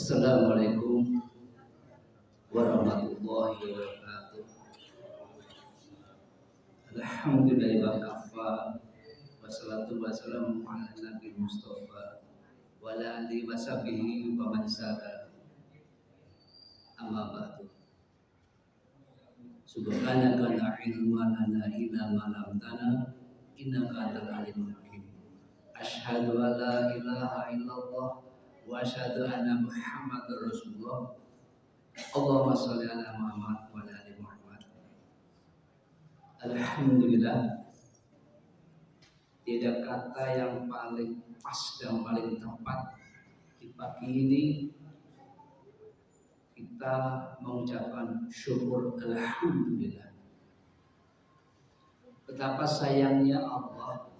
Assalamualaikum warahmatullahi wabarakatuh. Alhamdulillah wa kafa. Wassalatu wassalamu ala nabi Mustafa wa ala alihi wa sahbihi wa man sara. Amma ba'du. Subhanaka la ilma lana illa ma 'allamtana innaka antal alimul hakim. Asyhadu an la ilaha illallah wa asyhadu anna Muhammadar Rasulullah. Allahumma sholli ala Muhammad wa ala ali Muhammad. Alhamdulillah, tidak kata yang paling pas dan paling tepat di pagi ini kita mengucapkan syukur alhamdulillah. Betapa sayangnya Allah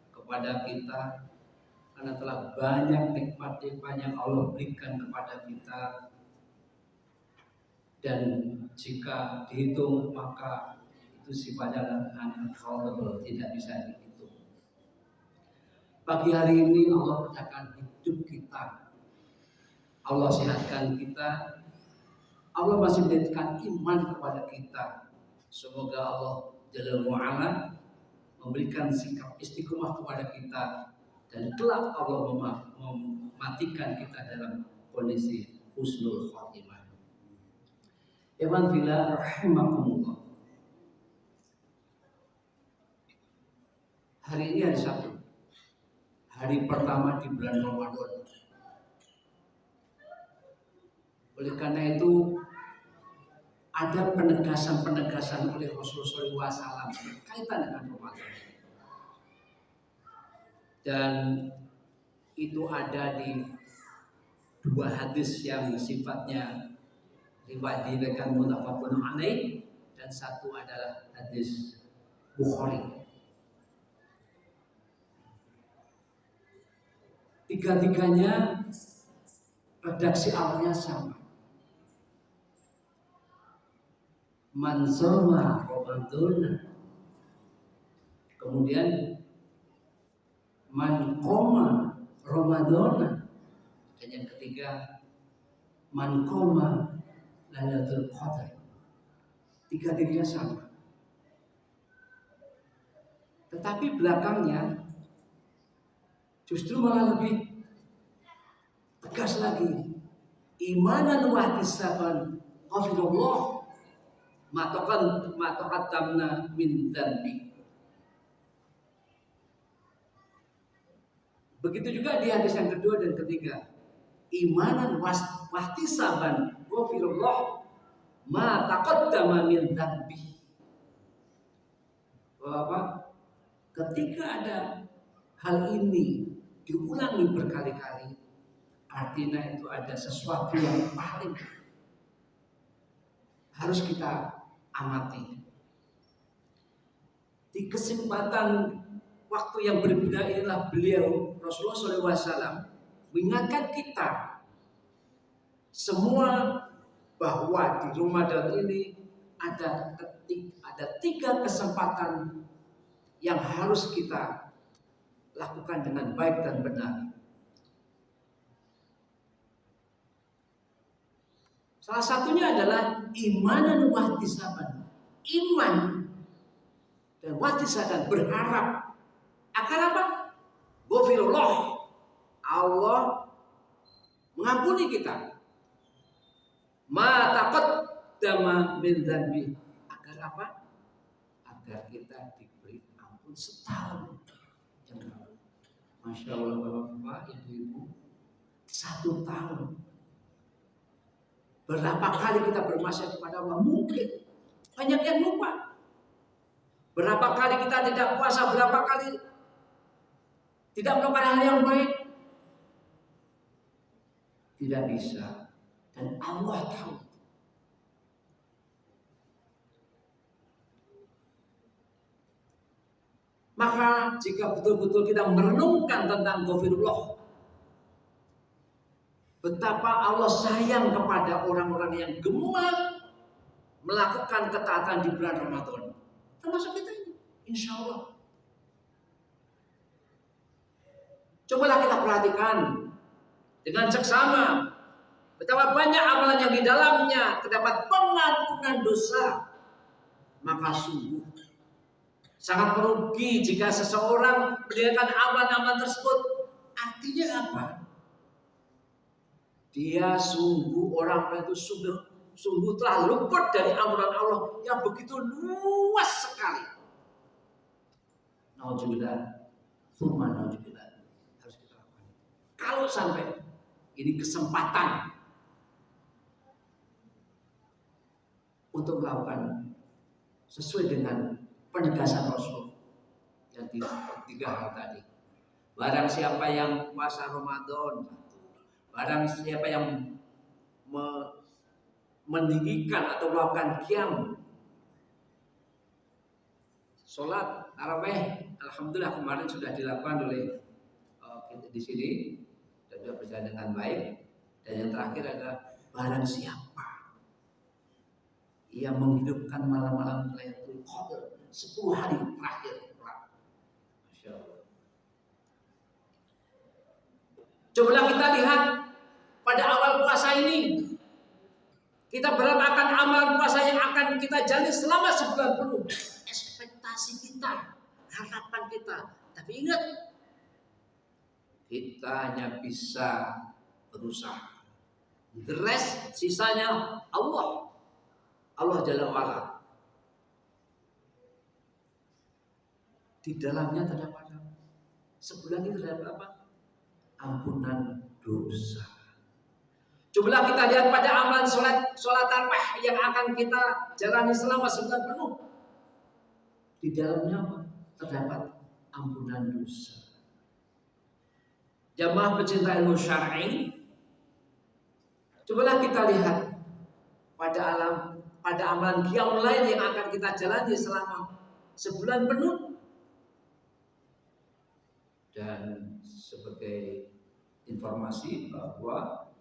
kepada kita, karena telah banyak nikmat-nikmat yang Allah berikan kepada kita, dan jika dihitung maka itu sifatnya unaccountable, tidak bisa dihitung. Pagi hari ini Allah berkatakan hidup kita, Allah sehatkan kita, Allah masih memberikan iman kepada kita. Semoga Allah Jalla wa'ala memberikan sikap istiqomah kepada kita, dan kelak Allah mematikan kita dalam kondisi husnul khotimah. Ikhwan fillah rahimakumullah. Hari ini hari Sabtu, hari pertama di bulan Ramadan. Oleh karena itu ada penegasan-penegasan oleh Rasulullah SAW berkaitan dengan Ramadan. Dan itu ada di dua hadis yang sifatnya riwayat diriwayatkan muttafaqun alaih, dan satu adalah hadis Bukhari. Tiga-tiganya redaksi awalnya sama. Man shoma Ramadan, kemudian man qoma Ramadan, dan yang ketiga man qoma Lailatul Qadar. Tiga-tiganya sama. Tetapi belakangnya justru malah lebih tegas lagi. Imanan wa ihtisaban ghafirullah matokat tamna min dzanbi. Begitu juga di hadis yang kedua dan ketiga. Imanan wahtisaban ghafirullah ma taqaddama min dzanbi. Bahwa ketika ada hal ini diulangi berkali-kali, artinya itu ada sesuatu yang paling harus kita amati. Di kesempatan waktu yang berbeda inilah beliau Rasulullah SAW mengingatkan kita semua bahwa di Ramadan ini ada tiga kesempatan yang harus kita lakukan dengan baik dan benar. Salah satunya adalah imanan wahtisaban. Iman dan wahtisaban, berharap akan apa? Ghafirullah, Allah mengampuni kita. Ma taqaddama min dzanbi, agar apa? Agar kita diberi ampun setahun yang lalu. Masya Allah, bapak-bapak, ibu-ibu, 1 tahun. Berapa kali kita bermaksiat kepada Allah? Mungkin banyak yang lupa. Berapa kali kita tidak puasa, berapa kali tidak melakukan hal yang baik. Tidak bisa. Dan Allah tahu. Maka jika betul-betul kita merenungkan tentang ghafirullah, betapa Allah sayang kepada orang-orang yang gemar melakukan ketaatan di bulan Ramadan, termasuk kita ini, insya Allah. Cobalah kita perhatikan dengan seksama betapa banyak amalan yang di dalamnya terdapat pengampunan dosa, maka sungguh sangat merugi jika seseorang meninggalkan amalan-amalan tersebut. Artinya apa? Dia sungguh orang itu sungguh telah luput dari ampunan Allah yang begitu luas sekali. Nauzubillah, tsumma nauzubillah. Harus kita lakukan. Kalau sampai ini kesempatan untuk melakukan sesuai dengan penegasan Rasul yang tiga hal tadi. Barang siapa yang puasa Ramadan, barang siapa yang meninggikan atau melakukan qiyam, sholat tarawih, alhamdulillah kemarin sudah dilakukan oleh kita di sini dan sudah berjalan dengan baik. Dan yang terakhir adalah barang siapa yang menghidupkan malam-malam Lailatul Qadar 10 hari terakhir. Masya Allah. Cobalah kita lihat pada awal puasa ini, kita berharap akan amal puasa yang akan kita jalani selama sebulan penuh. Ekspektasi kita, harapan kita. Tapi ingat, kita hanya bisa berusaha. The rest, sisanya Allah. Allah Jalla wa'ala. Di dalamnya terdapat apa? Sebulan itu terdapat apa? Ampunan dosa. Cobalah kita lihat pada amalan sholat tarawih yang akan kita jalani selama sebulan penuh. Di dalamnya apa? Terdapat ampunan dosa. Jamaah pecinta ilmu syar'i, cobalah kita lihat pada amalan qiyamul lail yang akan kita jalani selama sebulan penuh. Dan sebagai informasi bahwa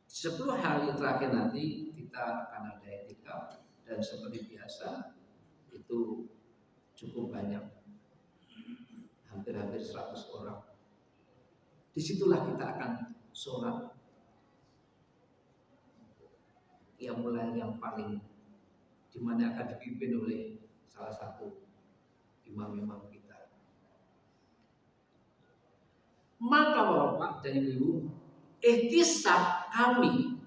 10 hari terakhir nanti kita akan ada etikaf, dan seperti biasa itu cukup banyak, hampir 100 orang. Disitulah kita akan sholat yang mulai yang paling, dimana akan dipimpin oleh salah satu imam-imam kita. Maka Bapak dan Ibu, ihtisab kami,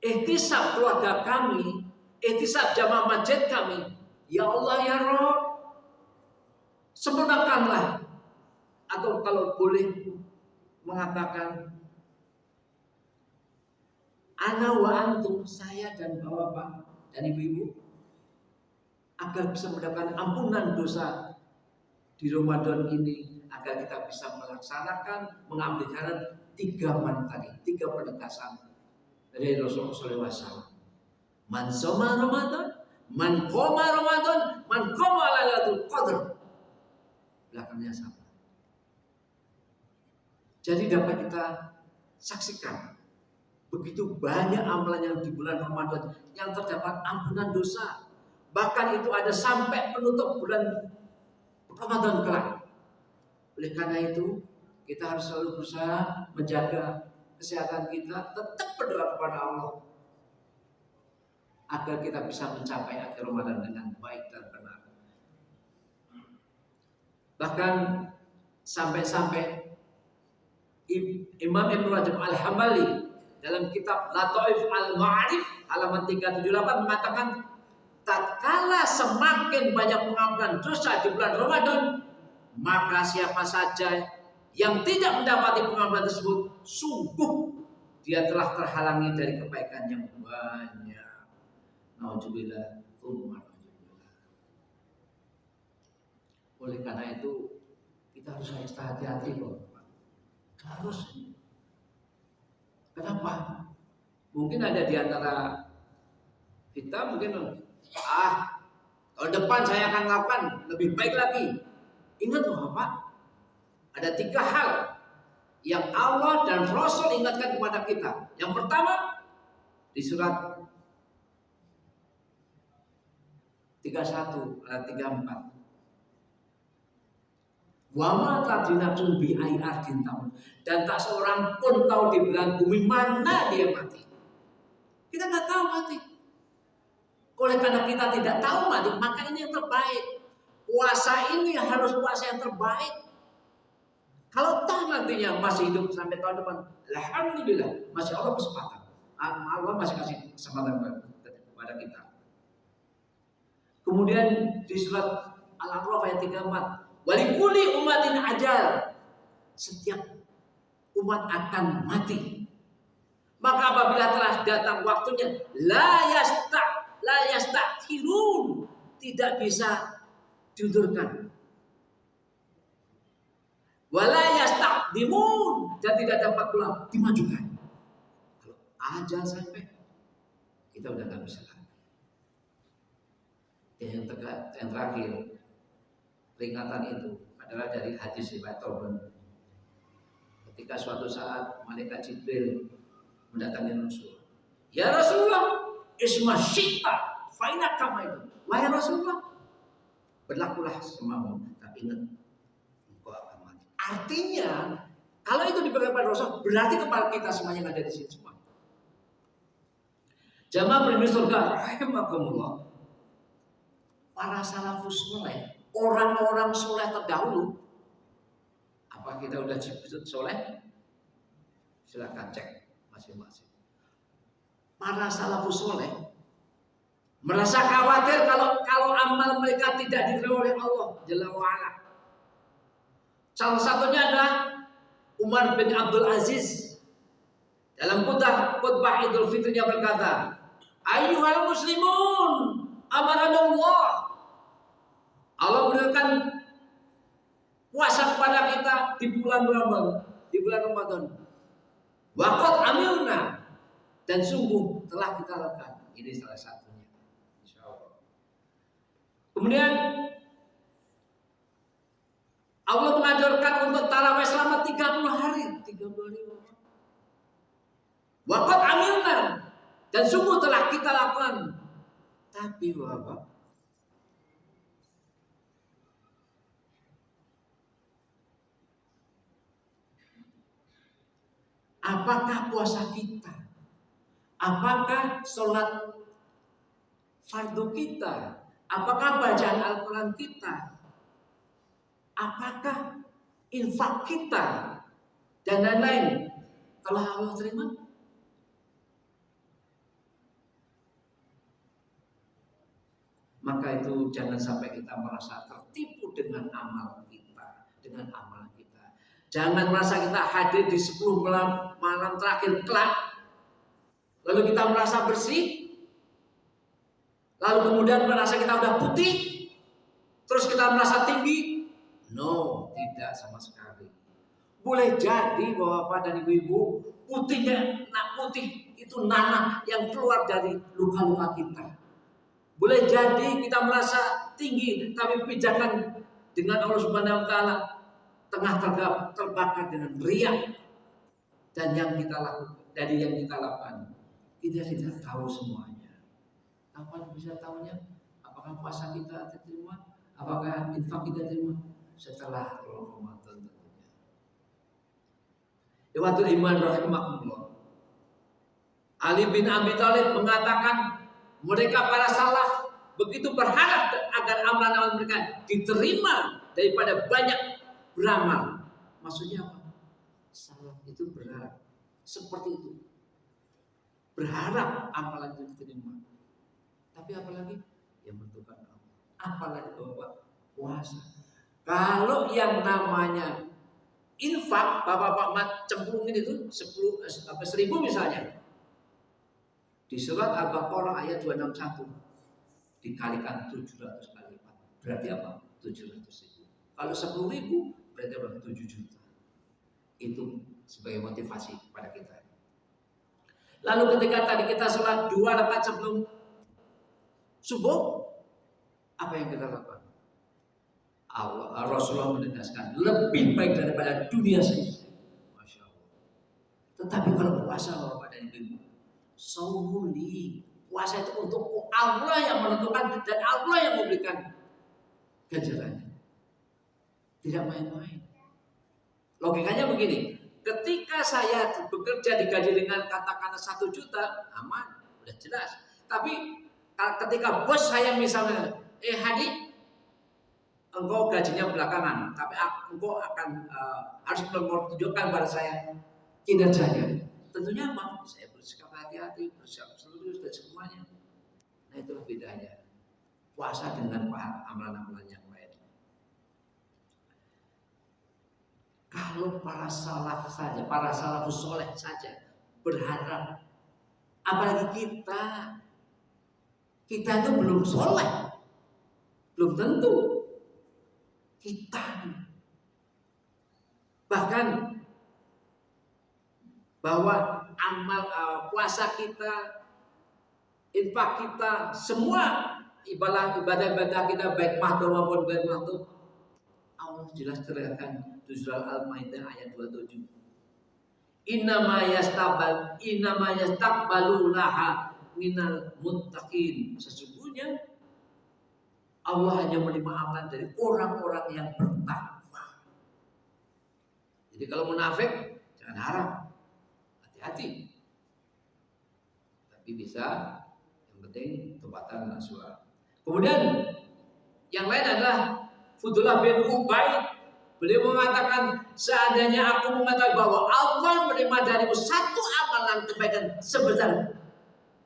ihtisab keluarga kami, ihtisab jamaah masjid kami, ya Allah ya Rabb, sempurnakanlah, atau kalau boleh mengatakan ana wa antum, saya dan Bapak dan Ibu-ibu, agar bisa mendapatkan ampunan dosa di Ramadan ini, agar kita bisa melaksanakan, mengabdikan 3 man tadi, 3 penegasan dari Rasulullah SAW. Man shoma Ramadan, man qoma Ramadan, man qoma Lailatul Qadar. Belakangnya sama. Jadi dapat kita saksikan begitu banyak amalan yang di bulan Ramadan yang terdapat ampunan dosa. Bahkan itu ada sampai penutup bulan Ramadan kelak. Oleh karena itu, kita harus selalu berusaha menjaga kesehatan kita, tetap berdoa kepada Allah agar kita bisa mencapai akhir Ramadan dengan baik dan benar. Bahkan sampai-sampai Imam Ibnu Rajab Al-Hambali dalam kitab Lataif Al-Ma'arif halaman 378 mengatakan, tatkala semakin banyak pengampunan dosa di bulan Ramadan, maka siapa saja yang tidak mendapati pengampunan tersebut, sungguh dia telah terhalangi dari kebaikan yang banyak. Nauzubillah, tsumma nauzubillah. Oleh karena itu kita harus hati-hati loh. Harus. Kenapa? Mungkin ada di antara kita mungkin tahun depan saya akan lakukan lebih baik lagi. Ingat loh Bapak, ada 3 hal yang Allah dan Rasul ingatkan kepada kita. Yang pertama di surat 31 ayat 34. Wa ma tadri nafsun bi ayyi ardin tamut. Dan tak seorang pun tahu di belahan bumi mana dia mati. Kita nggak tahu mati. Oleh karena kita tidak tahu mati, maka ini yang terbaik. Puasa ini harus puasa yang terbaik. Kalau toh nantinya masih hidup sampai tahun depan, alhamdulillah masih Allah kesempatan. Allah masih kasih kesempatan kepada kita. Kemudian di surat Al-A'raf ayat 34, walikuli umatin ajal. Setiap umat akan mati. Maka apabila telah datang waktunya, la yastakhirun, tidak bisa diundurkan. Wala yastaqdimun, dan tidak dapat pula dimajukan. Kalau ajal sampai, kita udah nggak bisa lagi. Yang terakhir, peringatan itu adalah dari hadis riwayat Tabrani. Ketika suatu saat malaikat Jibril mendatangi Rasulullah, ya Rasulullah, isma syita, faina kama itu. Wahai Rasulullah, berlakulah semau, tapi ingat engkau akan mati. Artinya, kalau itu diberikan pada Rasul, berarti kepada kita semuanya yang ada di sini semua. Jamaah penghuni surga, rahimakumullah. Para salafus soleh, orang-orang soleh terdahulu, apa kita udah disebut soleh? Silakan cek masing-masing. Para salafus soleh merasa khawatir kalau amal mereka tidak diterima oleh Allah Jalla wa'ala. Salah satunya adalah Umar bin Abdul Aziz. Dalam khutbah Idul Fitrinya berkata, ayyuhal muslimun, amaranallah. Allah berikan puasa kepada kita di bulan Ramadan. Waqad amilna, dan sungguh telah kita lakukan. Ini salah satunya. Insyaallah. Kemudian Allah mengajarkan untuk tarawih selama 30 hari. Waqad amilna, dan sungguh telah kita lakukan. Tapi Bapak, apakah puasa kita? Apakah sholat fardu kita? Apakah bacaan Al-Quran kita? Apakah infak kita? Dan lain-lain telah Allah terima? Maka itu jangan sampai kita merasa tertipu dengan amal kita, dengan amalan kita. Jangan merasa kita hadir di 10 malam terakhir kelak, lalu kita merasa bersih, lalu kemudian merasa kita udah putih, terus kita merasa tinggi. No, tidak sama sekali. Boleh jadi Bapak dan Ibu-ibu, putih itu nanah yang keluar dari luka-luka kita. Boleh jadi kita merasa tinggi, tapi pijakan dengan Allah Subhanahu wa taala tengah terbakar dengan riak. Dan yang kita lakukan, kita tidak tahu semuanya. Kapan bisa tahunya? Apakah puasa kita diterima? Apakah infak kita diterima? Setelah Ramadan tentunya. Ikhwatul iman rahimakumullah. Ali bin Abi Thalib mengatakan, mereka para salaf begitu berharap agar amalan-amalan mereka diterima daripada banyak beramal. Maksudnya apa? Salaf itu berharap seperti itu, berharap amalan itu diterima. Tapi apalagi yang menentukan Allah. Apalagi bahwa puasa. Kalau yang namanya infak, bapak-bapak cemplungin itu 10 sampai 1000 misalnya. Di surat Al-Baqarah ayat 261 dikalikan 700 kali 4. Berarti apa? 700.000. Kalau 10.000 berarti apa? 7 juta. Itu sebagai motivasi kepada kita. Lalu ketika tadi kita sholat 2 rakaat sebelum subuh, apa yang kita lakukan? Rasulullah menegaskan lebih baik daripada dunia saja. Masya Allah. Tetapi kalau puasa Bapak dan Ibu, saumuli, puasa itu untuk Allah yang menentukan dan Allah yang memberikan ganjarannya. Tidak main-main. Logikanya begini, ketika saya bekerja digaji dengan katakanlah 1 juta, aman, udah jelas. Tapi ketika bos saya misalnya, Hadi, engkau gajinya belakangan, tapi engkau akan harus menunjukkan pada saya kinerjanya. Tentunya apa? Saya bersikap hati-hati, bersikap serius dan semuanya. Nah, itulah bedanya puasa dengan amalan-amalan yang lain. Kalau para salaf saja, para salafus soleh saja berharap, apalagi kita itu belum soleh, belum tentu kita. Bahkan bahwa puasa kita, infak kita, semua ibadah-ibadah kita baik mahdoh maupun baik mahdoh, Allah jelas terangkan di surah Al-Maidah ayat 27. Innama yastaqbalu laha minal muttaqin. Sesungguhnya Allah hanya menerima amalan dari orang-orang yang bertakwa. Jadi kalau munafik jangan harap, hati-hati. Tapi bisa, yang penting tobatan nasuha. Kemudian yang lain adalah Fudullah bin Ubaid. Beliau mengatakan, seandainya aku mengatakan bahwa Allah menerima darimu satu amalan kebaikan sebesar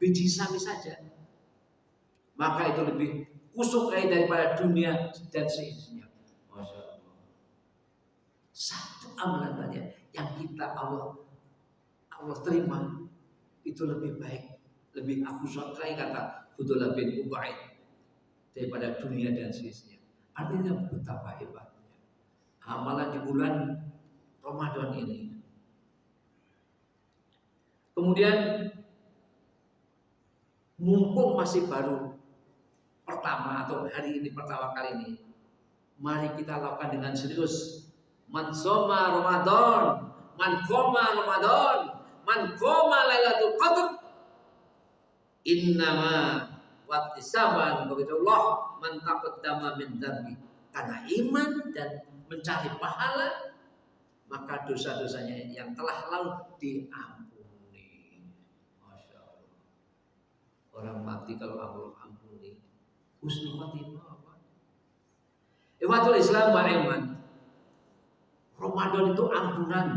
biji sawi saja, maka itu lebih kusukai daripada dunia dan seisinya. Masya Allah. Satu amalan saja yang kita Allah terima itu lebih baik, lebih aku sukai, kata Fudullah bin Ubaid, daripada dunia dan seisinya. Artinya betapa hebat amalan di bulan Ramadan ini. Kemudian mumpung masih baru pertama atau hari ini pertama kali ini, mari kita lakukan dengan serius. Man shoma Ramadan, man qoma Ramadan, man qoma Lailatul Qadar, innama wattisaban begitu Allah man taqaddama min dzambi. Karena iman dan mencari pahala, maka dosa-dosanya yang telah lalu diampuni. Masya Allah. Orang mati kalau Allah ampuni, husnul khatimah apa? Ikhwatul Islam wa iman. Ramadan itu ampunan.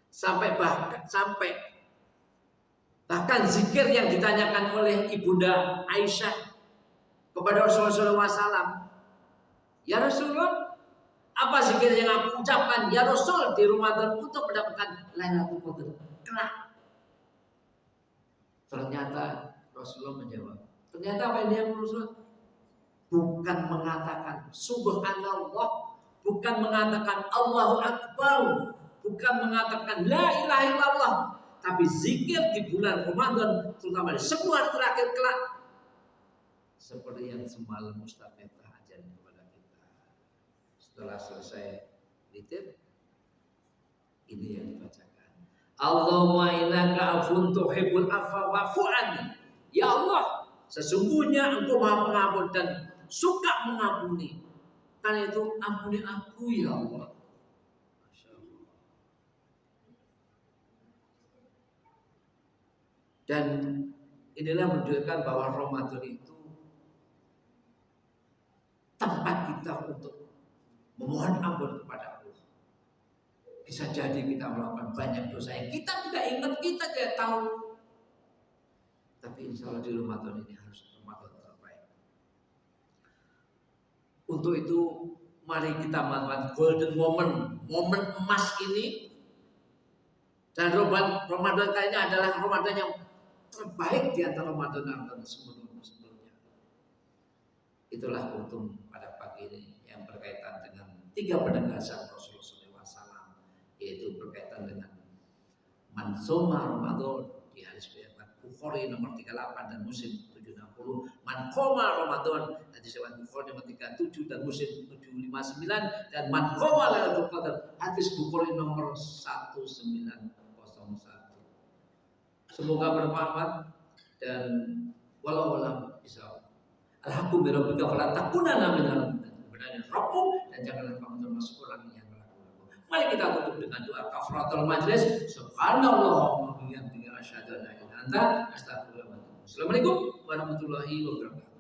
Sampai bahkan zikir yang ditanyakan oleh Ibunda Aisyah kepada Rasulullah SAW. Ya Rasulullah, apa zikir yang aku ucapkan ya Rasul di Ramadan untuk mendapatkan Lailatul Qadar kelak? Ternyata Rasulullah menjawab. Ternyata apa yang dia Rasulullah? Bukan mengatakan Subhanallah, bukan mengatakan Allahu Akbar, bukan mengatakan La ilaha illallah, tapi zikir di bulan Ramadan, terutama di 10 hari terakhir kelak, seperti yang semalam Ustaz Meta ajarin kepada kita. Setelah selesai witir, ini yang dibacakan. Allahumma innaka afun tuhibbul afwa wa'fu anni. Ya Allah, sesungguhnya Engkau Maha Pengampun dan suka mengampuni. Karena itu ampuni aku ya Allah. Masya Allah. Dan inilah menunjukkan bahwa Ramadan itu tempat kita untuk memohon ampun kepada Allah. Bisa jadi kita melakukan banyak dosa yang kita tidak ingat, kita tidak tahu. Tapi insya Allah di Ramadan ini harus Ramadan terbaik. Untuk itu mari kita manfaatkan golden moment, momen emas ini. Dan Ramadan kali ini adalah Ramadan yang terbaik di antara Ramadan sebelumnya. Itulah kuntum pada pagi ini yang berkaitan dengan 3 penegasan Rasulullah SAW, yaitu berkaitan dengan man shoma Ramadan di hadis riwayat Bukhari nomor 38 dan Muslim 760, man qoma Ramadan hadis riwayat Bukhari nomor 37 dan Muslim 759, dan man qoma Lailatul Qadar hadis Bukhari nomor 1901. Semoga bermanfaat dan walau alam bisa. Alhamdulillah fala takunanna minal musyrikin. Rabbmu dan janganlah kamu termasuk orang yang ragu-ragu. Mari kita tutup dengan doa kafaratul majlis. Subhanallah wa bihamdihi asyhadu an la ilaha illa anta astaghfiruka wa atubu ilaik. Assalamualaikum warahmatullahi wabarakatuh.